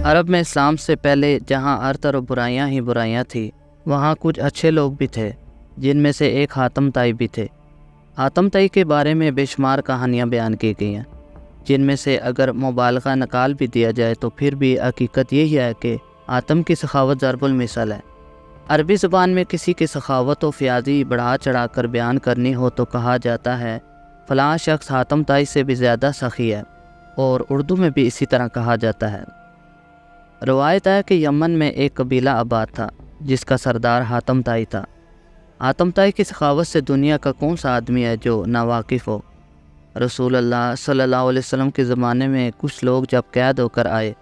عرب میں اسلام سے پہلے جہاں ہر طرف برائیاں ہی برائیاں تھیں، وہاں کچھ اچھے لوگ بھی تھے، جن میں سے ایک حاتم طائی بھی تھے۔ حاتم طائی کے بارے میں بے شمار کہانیاں بیان کی گئی ہیں، جن میں سے اگر مبالغہ نکال بھی دیا جائے تو پھر بھی حقیقت یہی ہے کہ حاتم کی سخاوت ضرب المثل ہے۔ عربی زبان میں کسی کی سخاوت و فیاضی بڑھا چڑھا کر بیان کرنی ہو تو کہا جاتا ہے فلاں شخص حاتم طائی سے بھی زیادہ سخی ہے، اور اردو میں بھی اسی طرح کہا جاتا ہے۔ روایت ہے کہ یمن میں ایک قبیلہ آباد تھا جس کا سردار حاتم طائی تھا۔ حاتم طائی کی سخاوت سے دنیا کا کون سا آدمی ہے جو ناواقف ہو؟ رسول اللہ صلی اللہ علیہ وسلم کے زمانے میں کچھ لوگ جب قید ہو کر آئے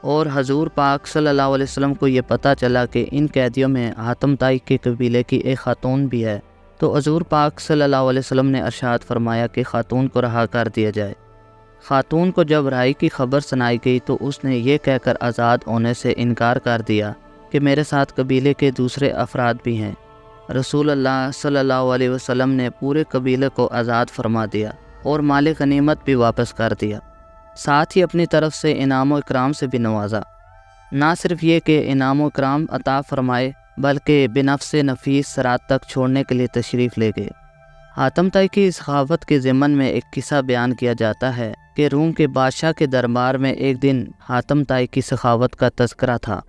اور حضور پاک صلی اللہ علیہ وسلم کو یہ پتہ چلا کہ ان قیدیوں میں حاتم طائی کے قبیلے کی ایک خاتون بھی ہے، تو حضور پاک صلی اللہ علیہ وسلم نے ارشاد فرمایا کہ خاتون کو رہا کر دیا جائے۔ خاتون کو جب رہائی کی خبر سنائی گئی تو اس نے یہ کہہ کر آزاد ہونے سے انکار کر دیا کہ میرے ساتھ قبیلے کے دوسرے افراد بھی ہیں۔ رسول اللہ صلی اللہ علیہ وسلم نے پورے قبیلے کو آزاد فرما دیا اور مال غنیمت بھی واپس کر دیا، ساتھ ہی اپنی طرف سے انعام و اکرام سے بھی نوازا۔ نہ صرف یہ کہ انعام و اکرام عطا فرمائے بلکہ بنفس نفیس صراط تک چھوڑنے کے لیے تشریف لے گئے۔ حاتم طائی کی سخاوت کے ضمن میں ایک قصہ بیان کیا جاتا ہے کہ روم کے بادشاہ کے دربار میں ایک دن حاتم طائی کی سخاوت کا تذکرہ تھا۔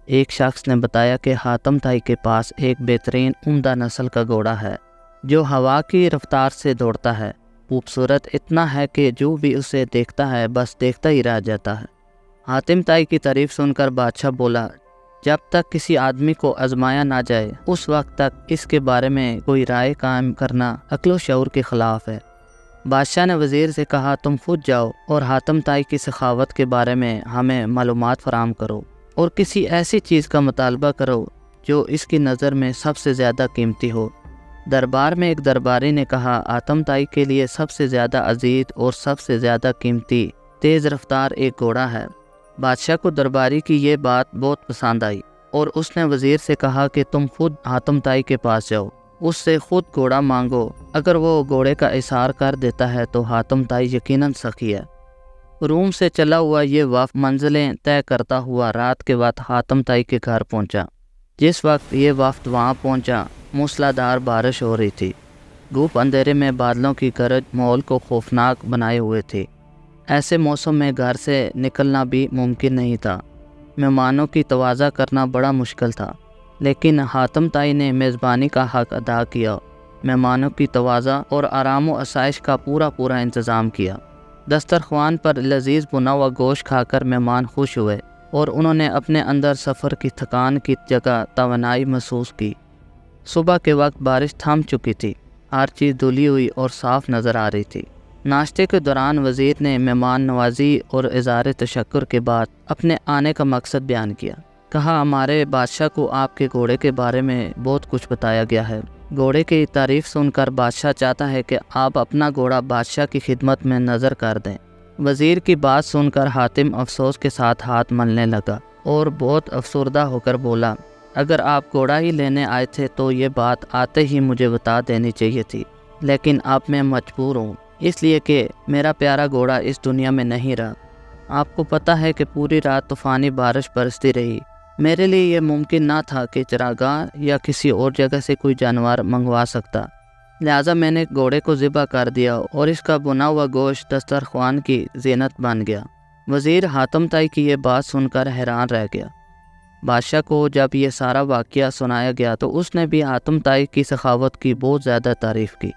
ایک شخص نے بتایا کہ حاتم طائی کے پاس ایک بہترین عمدہ نسل کا گھوڑا ہے جو ہوا کی رفتار سے دوڑتا ہے، خوبصورت اتنا ہے کہ جو بھی اسے دیکھتا ہے بس دیکھتا ہی رہ جاتا ہے۔ حاتم طائی کی تعریف سن کر بادشاہ بولا، جب تک کسی آدمی کو آزمایا نہ جائے اس وقت تک اس کے بارے میں کوئی رائے قائم کرنا عقل و شعور کے خلاف ہے۔ بادشاہ نے وزیر سے کہا، تم خود جاؤ اور حاتم طائی کی سخاوت کے بارے میں ہمیں معلومات فراہم کرو اور کسی ایسی چیز کا مطالبہ کرو جو اس کی نظر میں سب سے زیادہ قیمتی ہو۔ دربار میں ایک درباری نے کہا، حاتم طائی کے لیے سب سے زیادہ عزیز اور سب سے زیادہ قیمتی تیز رفتار ایک گھوڑا ہے۔ بادشاہ کو درباری کی یہ بات بہت پسند آئی اور اس نے وزیر سے کہا کہ تم خود حاتم طائی کے پاس جاؤ، اس سے خود گھوڑا مانگو، اگر وہ گھوڑے کا اظہار کر دیتا ہے تو حاتم طائی یقیناً سخی ہے۔ روم سے چلا ہوا یہ وفد منزلیں طے کرتا ہوا رات کے وقت حاتم طائی کے گھر پہنچا۔ جس وقت یہ وفد وہاں پہنچا موسلادھار بارش ہو رہی تھی، گھوپ اندھیرے میں بادلوں کی گرج ماحول کو خوفناک بنائے ہوئے تھی۔ ایسے موسم میں گھر سے نکلنا بھی ممکن نہیں تھا، مہمانوں کی تواضع کرنا بڑا مشکل تھا، لیکن حاتم طائی نے میزبانی کا حق ادا کیا، مہمانوں کی تواضع اور آرام و آسائش کا پورا انتظام کیا۔ دسترخوان پر لذیذ بنا ہوا گوشت کھا کر مہمان خوش ہوئے اور انہوں نے اپنے اندر سفر کی تھکان کی جگہ توانائی محسوس کی۔ صبح کے وقت بارش تھم چکی تھی، ہر چیز دھلی ہوئی اور صاف نظر آ رہی تھی۔ ناشتے کے دوران وزیر نے مہمان نوازی اور اظہار تشکر کے بعد اپنے آنے کا مقصد بیان کیا۔ کہا، ہمارے بادشاہ کو آپ کے گھوڑے کے بارے میں بہت کچھ بتایا گیا ہے۔ گھوڑے کی تعریف سن کر بادشاہ چاہتا ہے کہ آپ اپنا گھوڑا بادشاہ کی خدمت میں نظر کر دیں۔ وزیر کی بات سن کر حاتم افسوس کے ساتھ ہاتھ ملنے لگا اور بہت افسردہ ہو کر بولا، اگر آپ گھوڑا ہی لینے آئے تھے تو یہ بات آتے ہی مجھے بتا دینی چاہیے تھی، لیکن اب میں مجبور ہوں اس لیے کہ میرا پیارا گھوڑا اس دنیا میں نہیں رہا۔ آپ کو پتہ ہے کہ پوری رات طوفانی بارش برستی رہی، میرے لیے یہ ممکن نہ تھا کہ چراگاہ یا کسی اور جگہ سے کوئی جانور منگوا سکتا، لہٰذا میں نے گھوڑے کو ذبح کر دیا اور اس کا بنا ہوا گوشت دسترخوان کی زینت بن گیا۔ وزیر حاتم طائی کی یہ بات سن کر حیران رہ گیا۔ بادشاہ کو جب یہ سارا واقعہ سنایا گیا تو اس نے بھی حاتم طائی کی سخاوت کی بہت زیادہ تعریف کی۔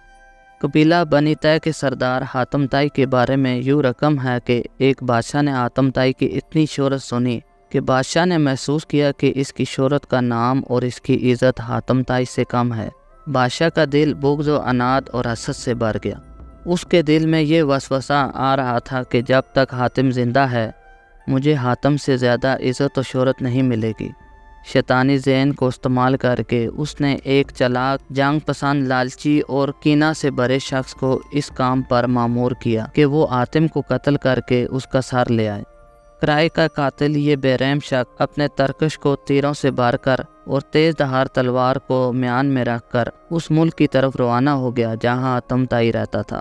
قبیلہ بنی طے کے سردار حاتم طائی کے بارے میں یوں رقم ہے کہ ایک بادشاہ نے حاتم طائی کی اتنی شہرت سنی کہ بادشاہ نے محسوس کیا کہ اس کی شہرت کا نام اور اس کی عزت حاتم طائی سے کم ہے۔ بادشاہ کا دل بغض و عناد اور حسد سے بھر گیا۔ اس کے دل میں یہ وسوسہ آ رہا تھا کہ جب تک حاتم زندہ ہے مجھے حاتم سے زیادہ عزت و شہرت نہیں ملے گی۔ شیطانی ذہن کو استعمال کر کے اس نے ایک چالاک، جنگ پسند، لالچی اور کینہ سے بھرے شخص کو اس کام پر مامور کیا کہ وہ حاتم کو قتل کر کے اس کا سر لے آئے۔ کرائے کا قاتل یہ بے رحم شخص اپنے ترکش کو تیروں سے بھر کر اور تیز دھار تلوار کو میان میں رکھ کر اس ملک کی طرف روانہ ہو گیا جہاں حاتم طائی رہتا تھا۔